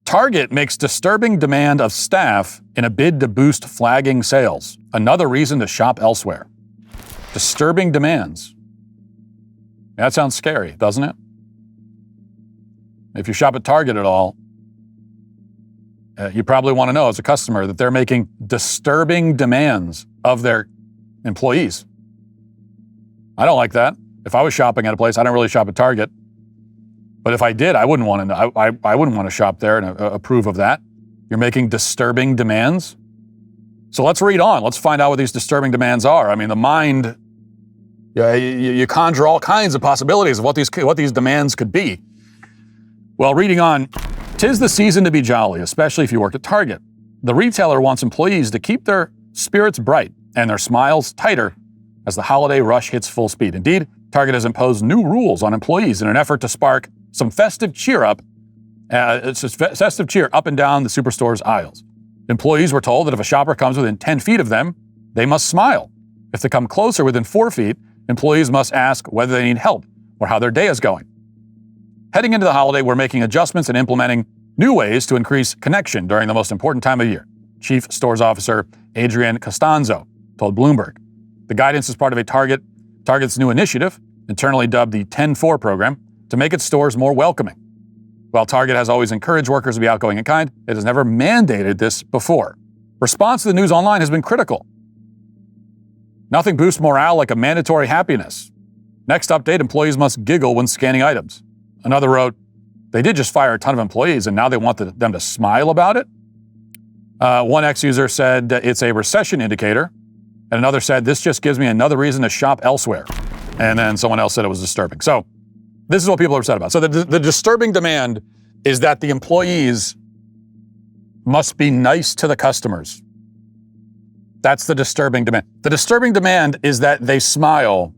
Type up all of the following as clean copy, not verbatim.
Target makes disturbing demand of staff in a bid to boost flagging sales. Another reason to shop elsewhere. Disturbing demands. That sounds scary, doesn't it? If you shop at Target at all, you probably want to know as a customer that they're making disturbing demands of their employees. I don't like that. If I was shopping at a place, I don't really shop at Target. But if I did, I wouldn't want to know. I wouldn't want to shop there and approve of that. You're making disturbing demands. So let's read on. Let's find out what these disturbing demands are. I mean, the mind, you conjure all kinds of possibilities of what these demands could be. Well, reading on, 'tis the season to be jolly, especially if you work at Target. The retailer wants employees to keep their spirits bright and their smiles tighter as the holiday rush hits full speed. Indeed, Target has imposed new rules on employees in an effort to spark some festive cheer up and down the superstore's aisles. Employees were told that if a shopper comes within 10 feet of them, they must smile. If they come closer within 4 feet, employees must ask whether they need help or how their day is going. Heading into the holiday, we're making adjustments and implementing new ways to increase connection during the most important time of year, Chief Stores Officer Adrian Costanzo told Bloomberg. The guidance is part of Target's new initiative, internally dubbed the 10-4 program, to make its stores more welcoming. While Target has always encouraged workers to be outgoing and kind, it has never mandated this before. Response to the news online has been critical. Nothing boosts morale like a mandatory happiness. Next update, employees must giggle when scanning items. Another wrote, they did just fire a ton of employees and now they want them to smile about it. One ex-user said it's a recession indicator. And another said, this just gives me another reason to shop elsewhere. And then someone else said it was disturbing. So this is what people are upset about. So the disturbing demand is that the employees must be nice to the customers. That's the disturbing demand. The disturbing demand is that they smile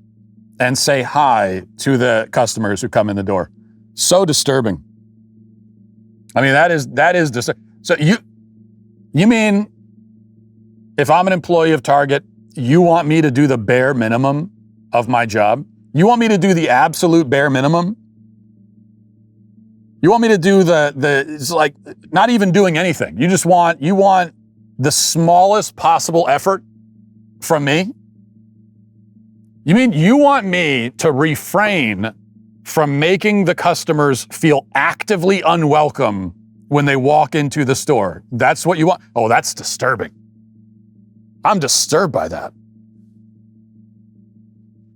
and say hi to the customers who come in the door. So disturbing. I mean, that is disturbing. So you mean if I'm an employee of Target, you want me to do the bare minimum of my job? You want me to do the absolute bare minimum? You want me to do it's like not even doing anything. You want the smallest possible effort from me? You mean you want me to refrain from making the customers feel actively unwelcome when they walk into the store? That's what you want? Oh, that's disturbing. I'm disturbed by that.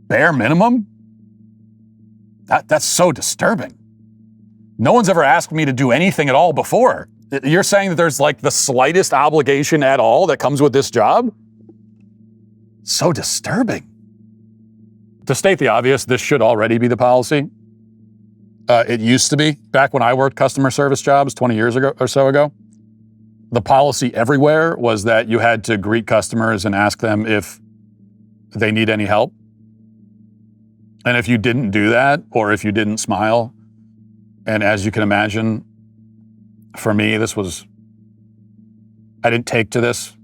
Bare minimum? That's so disturbing. No one's ever asked me to do anything at all before. You're saying that there's like the slightest obligation at all that comes with this job? So disturbing. To state the obvious, this should already be the policy. It used to be, back when I worked customer service jobs 20 years ago or so ago, the policy everywhere was that you had to greet customers and ask them if they need any help. And if you didn't do that, or if you didn't smile, and as you can imagine, for me, I didn't take to this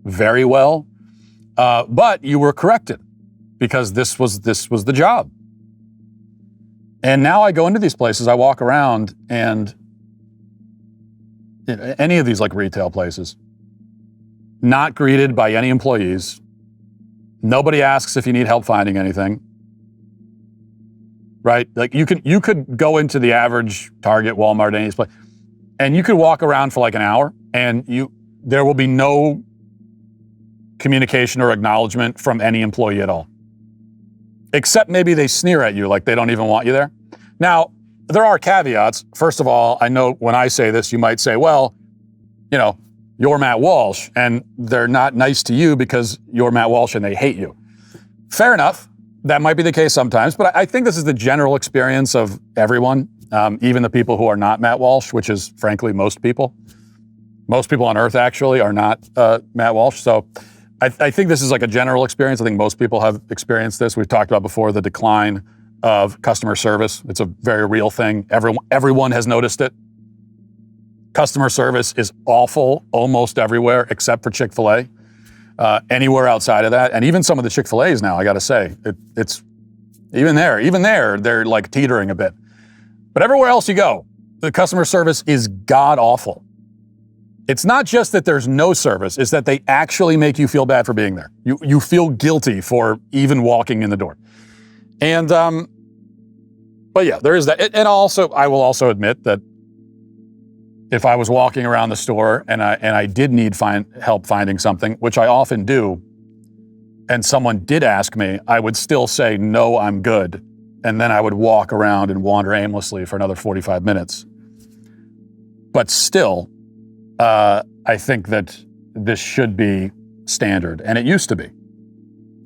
very well, but you were corrected because this was the job. And now I go into these places, I walk around, and any of these like retail places, not greeted by any employees. Nobody asks if you need help finding anything. Right? Like you could go into the average Target, Walmart, any of these places, and you could walk around for like an hour and there will be no communication or acknowledgement from any employee at all. Except maybe they sneer at you like they don't even want you there. Now, there are caveats. First of all, I know when I say this, you might say, well, you're Matt Walsh and they're not nice to you because you're Matt Walsh and they hate you. Fair enough. That might be the case sometimes, but I think this is the general experience of everyone, even the people who are not Matt Walsh, which is frankly most people. Most people on earth actually are not Matt Walsh. So I think this is like a general experience. I think most people have experienced this. We've talked about before the decline of customer service. It's a very real thing. Everyone has noticed it. Customer service is awful almost everywhere except for Chick-fil-A. Anywhere outside of that, and even some of the Chick-fil-A's now, I got to say, it's even there, they're like teetering a bit. But everywhere else you go, the customer service is god awful. It's not just that there's no service, it's that they actually make you feel bad for being there. You feel guilty for even walking in the door. And, but yeah, there is that. And also, I will also admit that if I was walking around the store and I did need help finding something, which I often do, and someone did ask me, I would still say, no, I'm good. And then I would walk around and wander aimlessly for another 45 minutes. But still, I think that this should be standard, and it used to be.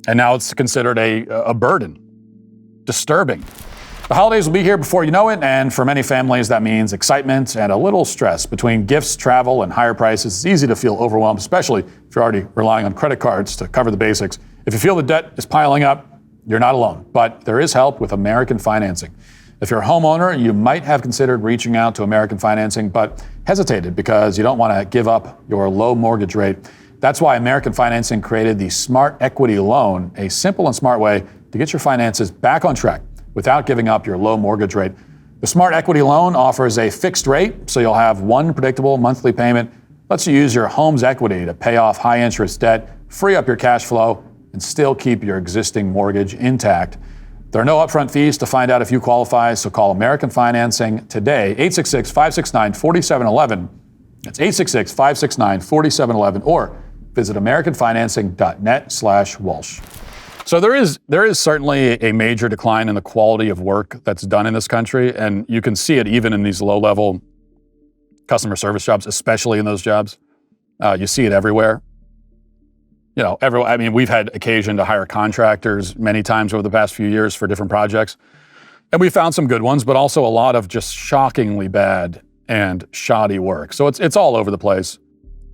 And now it's considered a burden, disturbing. The holidays will be here before you know it, and for many families, that means excitement and a little stress. Between gifts, travel, and higher prices, it's easy to feel overwhelmed, especially if you're already relying on credit cards to cover the basics. If you feel the debt is piling up, you're not alone, but there is help with American Financing. If you're a homeowner, you might have considered reaching out to American Financing, but hesitated because you don't want to give up your low mortgage rate. That's why American Financing created the Smart Equity Loan, a simple and smart way to get your finances back on track without giving up your low mortgage rate. The Smart Equity Loan offers a fixed rate, so you'll have one predictable monthly payment, lets you use your home's equity to pay off high interest debt, free up your cash flow, and still keep your existing mortgage intact. There are no upfront fees to find out if you qualify, so call American Financing today, 866-569-4711. That's 866-569-4711, or visit americanfinancing.net/Walsh. So there is certainly a major decline in the quality of work that's done in this country, and you can see it even in these low-level customer service jobs, especially in those jobs. You see it everywhere. You know, we've had occasion to hire contractors many times over the past few years for different projects. And we found some good ones, but also a lot of just shockingly bad and shoddy work. So it's all over the place.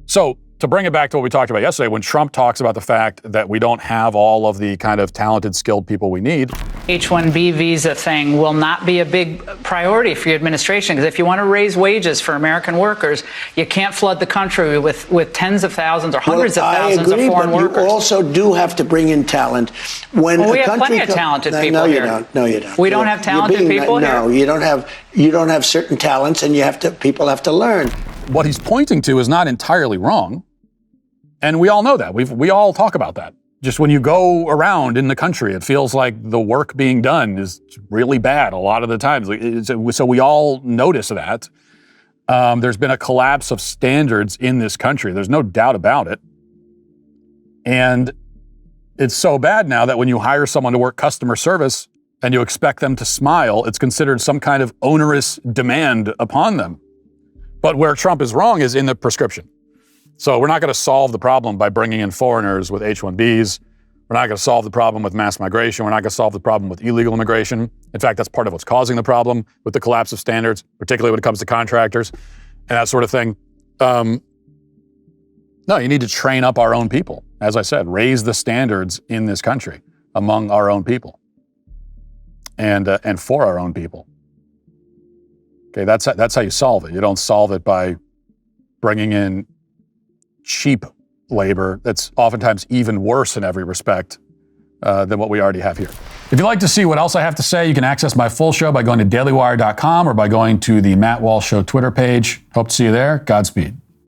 So to bring it back to what we talked about yesterday, when Trump talks about the fact that we don't have all of the kind of talented, skilled people we need. H-1B visa thing will not be a big priority for your administration, because if you want to raise wages for American workers, you can't flood the country with tens of thousands or hundreds of thousands of foreign workers. You also do have to bring in talent. We have plenty of talented people here. No, you don't. We don't have talented people here? No, you don't have certain talents, and people have to learn. What he's pointing to is not entirely wrong. And we all know that. We all talk about that. Just when you go around in the country, it feels like the work being done is really bad a lot of the times. So we all notice that. There's been a collapse of standards in this country. There's no doubt about it. And it's so bad now that when you hire someone to work customer service and you expect them to smile, it's considered some kind of onerous demand upon them. But where Trump is wrong is in the prescription. So we're not going to solve the problem by bringing in foreigners with H-1Bs. We're not going to solve the problem with mass migration. We're not going to solve the problem with illegal immigration. In fact, that's part of what's causing the problem with the collapse of standards, particularly when it comes to contractors and that sort of thing. No, you need to train up our own people. As I said, raise the standards in this country among our own people and for our own people. Okay, that's how you solve it. You don't solve it by bringing in cheap labor that's oftentimes even worse in every respect than what we already have here. If you'd like to see what else I have to say, you can access my full show by going to dailywire.com or by going to the Matt Walsh Show Twitter page. Hope to see you there. Godspeed.